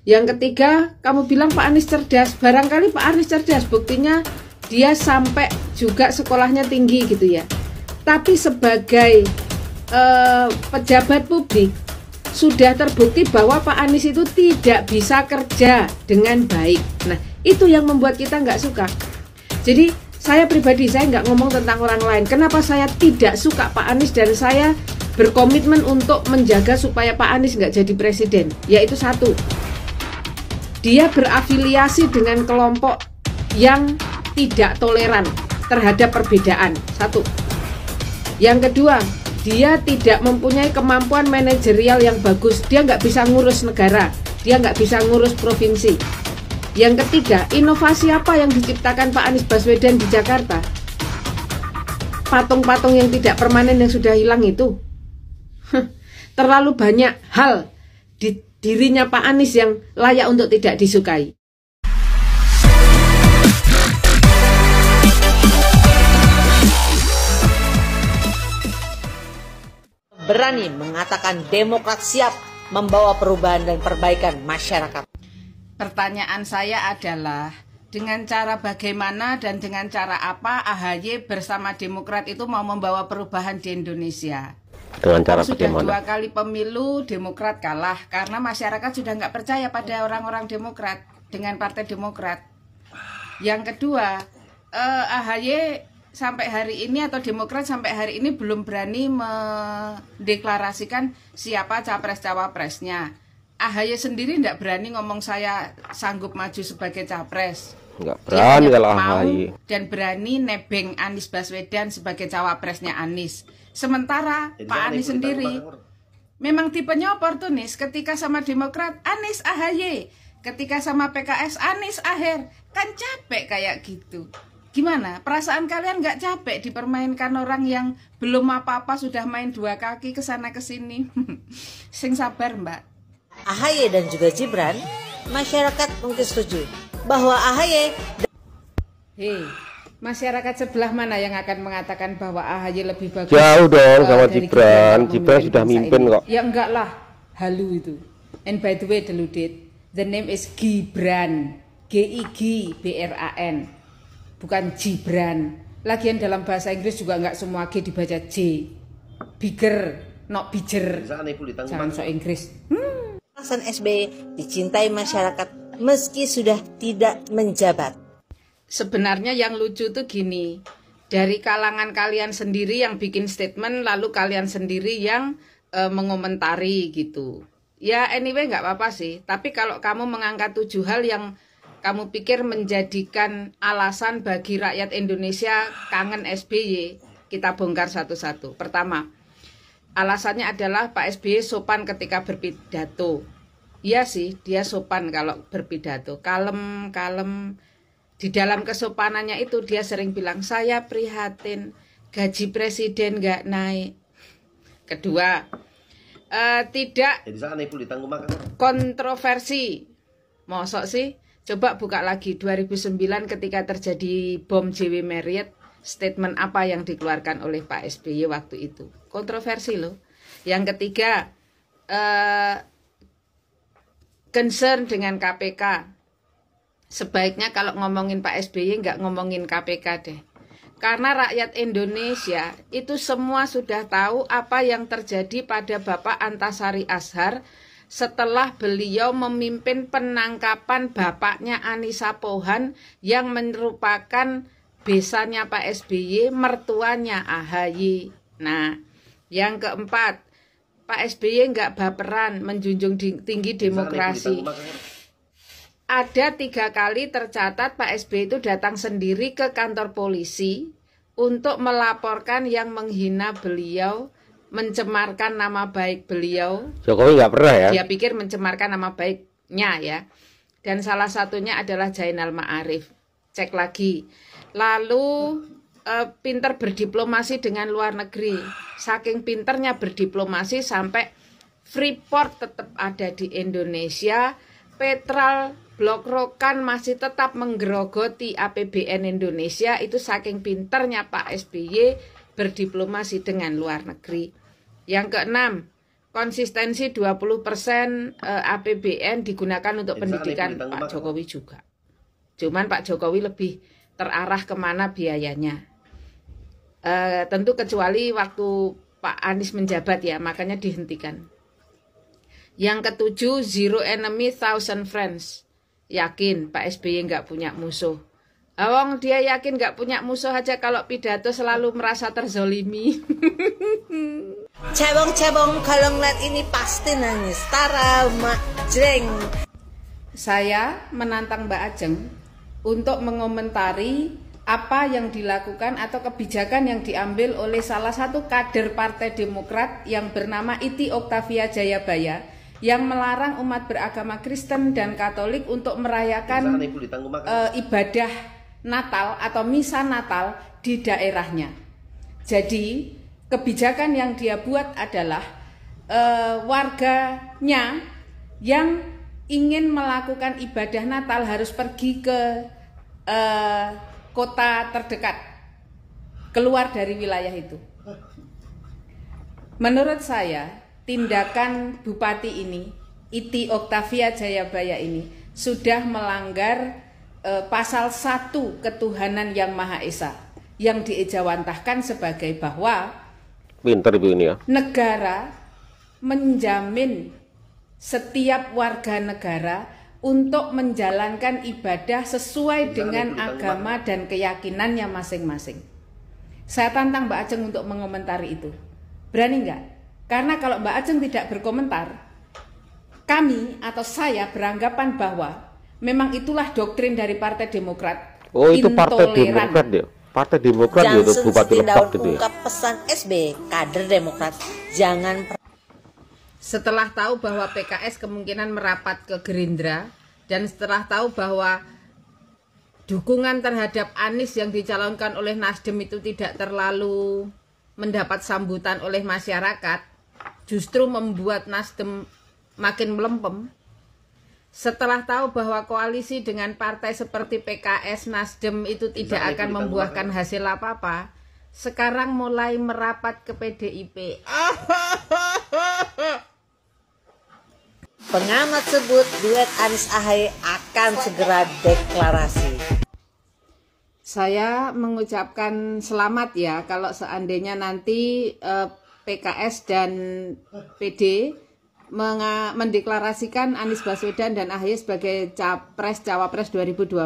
Yang ketiga, kamu bilang Pak Anies cerdas. Barangkali Pak Anies cerdas, buktinya dia sampai juga sekolahnya tinggi gitu ya. Tapi sebagai pejabat publik, sudah terbukti bahwa Pak Anies itu tidak bisa kerja dengan baik. Nah, itu yang membuat kita nggak suka. Jadi, saya pribadi, saya nggak ngomong tentang orang lain. Kenapa saya tidak suka Pak Anies dan saya berkomitmen untuk menjaga supaya Pak Anies nggak jadi presiden? Yaitu satu, dia berafiliasi dengan kelompok yang tidak toleran terhadap perbedaan. Satu. Yang kedua, dia tidak mempunyai kemampuan manajerial yang bagus. Dia nggak bisa ngurus negara. Dia nggak bisa ngurus provinsi. Yang ketiga, inovasi apa yang diciptakan Pak Anies Baswedan di Jakarta? Patung-patung yang tidak permanen yang sudah hilang itu. Terlalu banyak hal di dirinya Pak Anies yang layak untuk tidak disukai. Berani mengatakan Demokrat siap membawa perubahan dan perbaikan masyarakat. Pertanyaan saya adalah, dengan cara bagaimana dan dengan cara apa AHY bersama Demokrat itu mau membawa perubahan di Indonesia? Dengan cara sudah bagaimana? 2 kali pemilu Demokrat kalah karena masyarakat sudah nggak percaya pada orang-orang Demokrat dengan Partai Demokrat. Yang kedua, AHY sampai hari ini atau Demokrat sampai hari ini belum berani mendeklarasikan siapa capres-cawapresnya. AHY sendiri tidak berani ngomong saya sanggup maju sebagai capres. Nggak berani kalau mau AHY. dan berani nebeng Anies Baswedan sebagai cawapresnya Anies. Sementara Pak Anies sendiri memang tipenya oportunis. Ketika sama Demokrat, Anies AHY. Ketika sama PKS, Anies Aher. Kan capek kayak gitu. Gimana? Perasaan kalian nggak capek dipermainkan orang yang belum apa-apa sudah main 2 kaki kesana kesini? Sing sabar, Mbak. AHY dan juga Gibran, masyarakat mungkin setuju bahwa AHY masyarakat sebelah mana yang akan mengatakan bahwa AHY lebih bagus? Jauh dong sama dari Gibran. kalau Gibran sudah memimpin mimpin ini? kok. Ya enggak lah, halu itu. And by the way, deluded. The name is Gibran, Gibran, bukan Gibran. Lagian dalam bahasa Inggris juga enggak semua G dibaca J. Bigger, not bigger. Jangan so Inggris. Hasan SBY dicintai masyarakat meski sudah tidak menjabat. Sebenarnya yang lucu tuh gini, dari kalangan kalian sendiri yang bikin statement, lalu kalian sendiri yang mengomentari gitu. Ya anyway nggak apa-apa sih, tapi kalau kamu mengangkat 7 hal yang kamu pikir menjadikan alasan bagi rakyat Indonesia kangen SBY, kita bongkar satu-satu. Pertama, alasannya adalah Pak SBY sopan ketika berpidato. Iya sih, dia sopan kalau berpidato, kalem. Di dalam kesopanannya itu dia sering bilang, saya prihatin gaji presiden nggak naik. Kedua, tidak kontroversi. Mosok sih? Coba buka lagi 2009 ketika terjadi bom JW Marriott, statement apa yang dikeluarkan oleh Pak SBY waktu itu. Kontroversi loh. Yang ketiga, concern dengan KPK. Sebaiknya kalau ngomongin Pak SBY nggak ngomongin KPK deh. Karena rakyat Indonesia itu semua sudah tahu apa yang terjadi pada Bapak Antasari Azhar setelah beliau memimpin penangkapan bapaknya Anissa Pohan yang merupakan besannya Pak SBY, mertuanya AHY. Nah, yang keempat, Pak SBY nggak baperan, menjunjung tinggi demokrasi. Ada 3 kali tercatat Pak SBY itu datang sendiri ke kantor polisi untuk melaporkan yang menghina beliau, mencemarkan nama baik beliau. Jokowi nggak pernah ya? Dia pikir mencemarkan nama baiknya ya. Dan salah satunya adalah Zainal Ma'arif. Cek lagi. Lalu pinter berdiplomasi dengan luar negeri. Saking pinternya berdiplomasi sampai Freeport tetap ada di Indonesia. Petrol Blok Rokan masih tetap menggerogoti APBN Indonesia. Itu saking pinternya Pak SBY berdiplomasi dengan luar negeri. Yang keenam, konsistensi 20% APBN digunakan untuk pendidikan Pak Jokowi juga. Cuman Pak Jokowi lebih terarah kemana biayanya. Tentu kecuali waktu Pak Anies menjabat ya, makanya dihentikan. Yang ketujuh, zero enemy, thousand friends. Yakin Pak SBY nggak punya musuh. Awang dia yakin nggak punya musuh aja kalau pidato selalu merasa terzolimi. Cebong-cebong kalau ngeliat ini pasti nangis. Tara mak jreng. Saya menantang Mbak Ajeng untuk mengomentari apa yang dilakukan atau kebijakan yang diambil oleh salah satu kader Partai Demokrat yang bernama Iti Oktavia Jayabaya yang melarang umat beragama Kristen dan Katolik untuk merayakan ibadah Natal atau misa Natal di daerahnya. Jadi kebijakan yang dia buat adalah warganya yang ingin melakukan ibadah Natal harus pergi ke kota terdekat, keluar dari wilayah itu. Menurut saya, tindakan Bupati ini, Iti Oktavia Jayabaya ini, sudah melanggar pasal 1 ketuhanan yang Maha Esa, yang diejawantahkan sebagai bahwa Pinter Ibu ini ya. negara menjamin setiap warga negara untuk menjalankan ibadah sesuai dengan agama dan keyakinannya masing-masing. Saya tantang Mbak Ajeng untuk mengomentari itu. Berani nggak? Karena kalau Mbak Ajeng tidak berkomentar, kami atau saya beranggapan bahwa memang itulah doktrin dari Partai Demokrat. Oh, itu Partai Demokrat ya. Partai Demokrat ya, itu Bupati Lebak gitu ya. Ungkap pesan SB, kader Demokrat, jangan. Setelah tahu bahwa PKS kemungkinan merapat ke Gerindra, dan setelah tahu bahwa dukungan terhadap Anies yang dicalonkan oleh Nasdem itu tidak terlalu mendapat sambutan oleh masyarakat, justru membuat Nasdem makin melempem. Setelah tahu bahwa koalisi dengan partai seperti PKS, Nasdem itu tidak akan membuahkan hasil apa-apa, sekarang mulai merapat ke PDIP. Pengamat sebut duet Anies Ahy akan segera deklarasi. Saya mengucapkan selamat ya kalau seandainya nanti PKS dan PD mendeklarasikan Anies Baswedan dan Ahy sebagai Cawapres 2024.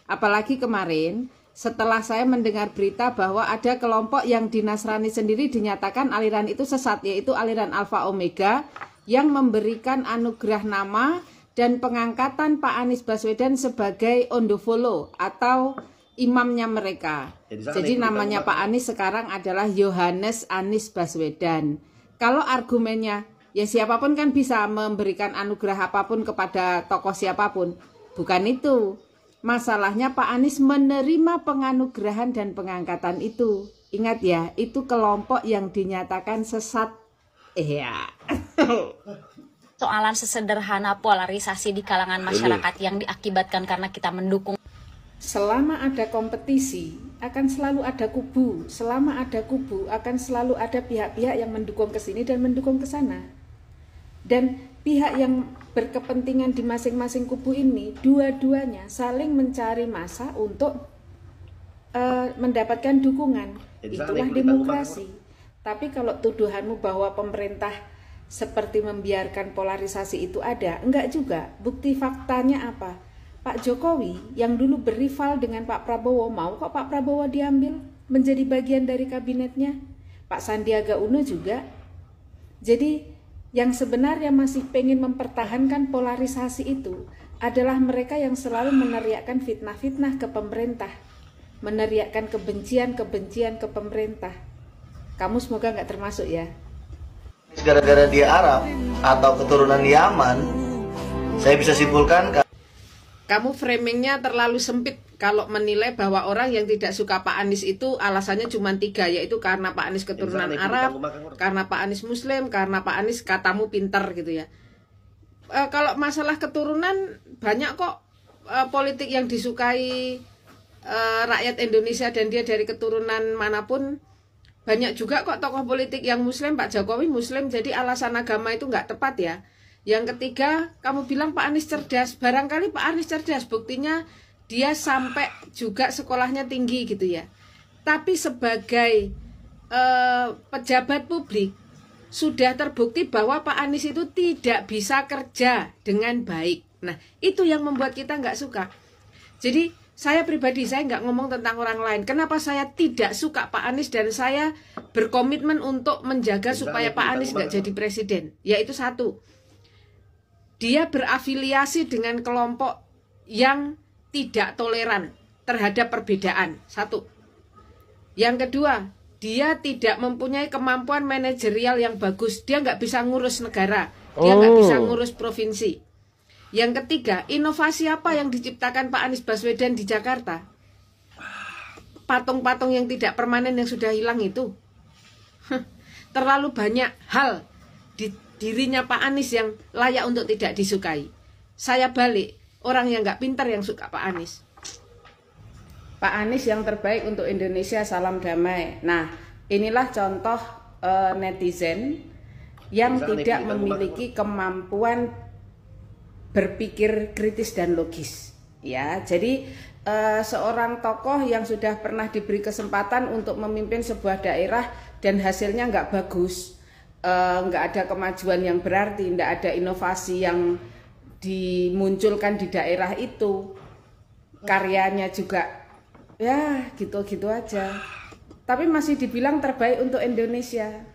Apalagi kemarin setelah saya mendengar berita bahwa ada kelompok yang di Nasrani sendiri dinyatakan aliran itu sesat, yaitu aliran Alfa Omega yang memberikan anugerah nama dan pengangkatan Pak Anies Baswedan sebagai ondofolo atau imamnya mereka. Jadi namanya Pak Anies sekarang adalah Yohanes Anies Baswedan. Kalau argumennya, ya siapapun kan bisa memberikan anugerah apapun kepada tokoh siapapun. Bukan itu. Masalahnya Pak Anies menerima penganugerahan dan pengangkatan itu. Ingat ya, itu kelompok yang dinyatakan sesat. Iya. Soalan sesederhana polarisasi di kalangan masyarakat yang diakibatkan karena kita mendukung. Selama ada kompetisi, akan selalu ada kubu. Selama ada kubu, akan selalu ada pihak-pihak yang mendukung ke sini dan mendukung ke sana. Dan pihak yang berkepentingan di masing-masing kubu ini, dua-duanya saling mencari masa untuk mendapatkan dukungan. Itulah demokrasi. Tapi kalau tuduhanmu bahwa pemerintah seperti membiarkan polarisasi itu ada, enggak juga. Bukti faktanya apa? Pak Jokowi yang dulu berival dengan Pak Prabowo, mau kok Pak Prabowo diambil menjadi bagian dari kabinetnya. Pak Sandiaga Uno juga. Jadi yang sebenarnya masih pengen mempertahankan polarisasi itu adalah mereka yang selalu meneriakkan fitnah-fitnah ke pemerintah, meneriakkan kebencian-kebencian ke pemerintah. Kamu semoga nggak termasuk ya. Gara-gara dia Arab atau keturunan Yaman, saya bisa simpulkan kamu framingnya terlalu sempit kalau menilai bahwa orang yang tidak suka Pak Anies itu alasannya cuma 3, yaitu karena Pak Anies keturunan Arab, karena Pak Anies Muslim, karena Pak Anies katamu pinter gitu ya. Kalau masalah keturunan banyak kok politik yang disukai rakyat Indonesia dan dia dari keturunan manapun. banyak juga kok tokoh politik yang muslim, Pak Jokowi muslim, jadi alasan agama itu nggak tepat ya. Yang ketiga, kamu bilang Pak Anies cerdas, barangkali Pak Anies cerdas, buktinya dia sampai juga sekolahnya tinggi gitu ya. Tapi sebagai pejabat publik, sudah terbukti bahwa Pak Anies itu tidak bisa kerja dengan baik. Nah, itu yang membuat kita nggak suka. Jadi, saya pribadi, saya nggak ngomong tentang orang lain. Kenapa saya tidak suka Pak Anies dan saya berkomitmen untuk menjaga supaya Pak Anies nggak jadi presiden? Yaitu satu, dia berafiliasi dengan kelompok yang tidak toleran terhadap perbedaan. Satu. Yang kedua, dia tidak mempunyai kemampuan manajerial yang bagus. Dia nggak bisa ngurus negara. Dia nggak bisa ngurus provinsi. Yang ketiga, inovasi apa yang diciptakan Pak Anies Baswedan di Jakarta? Patung-patung yang tidak permanen yang sudah hilang itu. Terlalu banyak hal di dirinya Pak Anies yang layak untuk tidak disukai. Saya balik, orang yang nggak pintar yang suka Pak Anies. Pak Anies yang terbaik untuk Indonesia, salam damai. Nah, inilah contoh netizen yang tidak memiliki kemampuan berpikir kritis dan logis. Ya, jadi seorang tokoh yang sudah pernah diberi kesempatan untuk memimpin sebuah daerah dan hasilnya nggak bagus, nggak ada kemajuan yang berarti, nggak ada inovasi yang dimunculkan di daerah itu, karyanya juga ya gitu-gitu aja, tapi masih dibilang terbaik untuk Indonesia.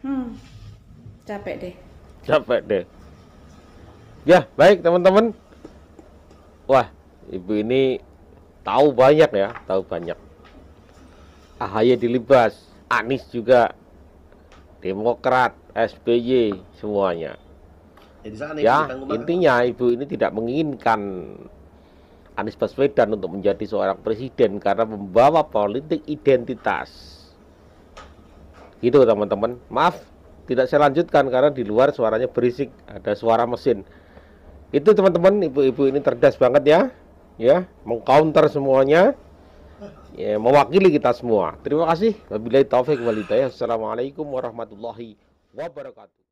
Capek deh. Ya, baik teman-teman. Wah, ibu ini tahu banyak ya, tahu banyak. AHY dilibas, Anies juga, Demokrat, SBY, semuanya. Ya, intinya ibu ini tidak menginginkan Anies Baswedan untuk menjadi seorang presiden karena membawa politik identitas. Gitu teman-teman. Maaf, tidak saya lanjutkan karena di luar suaranya berisik, ada suara mesin. Itu teman-teman, ibu-ibu ini cerdas banget ya, mengcounter semuanya, ya, mewakili kita semua. Terima kasih. Wabillahi taufik wal hidayah. Assalamualaikum warahmatullahi wabarakatuh.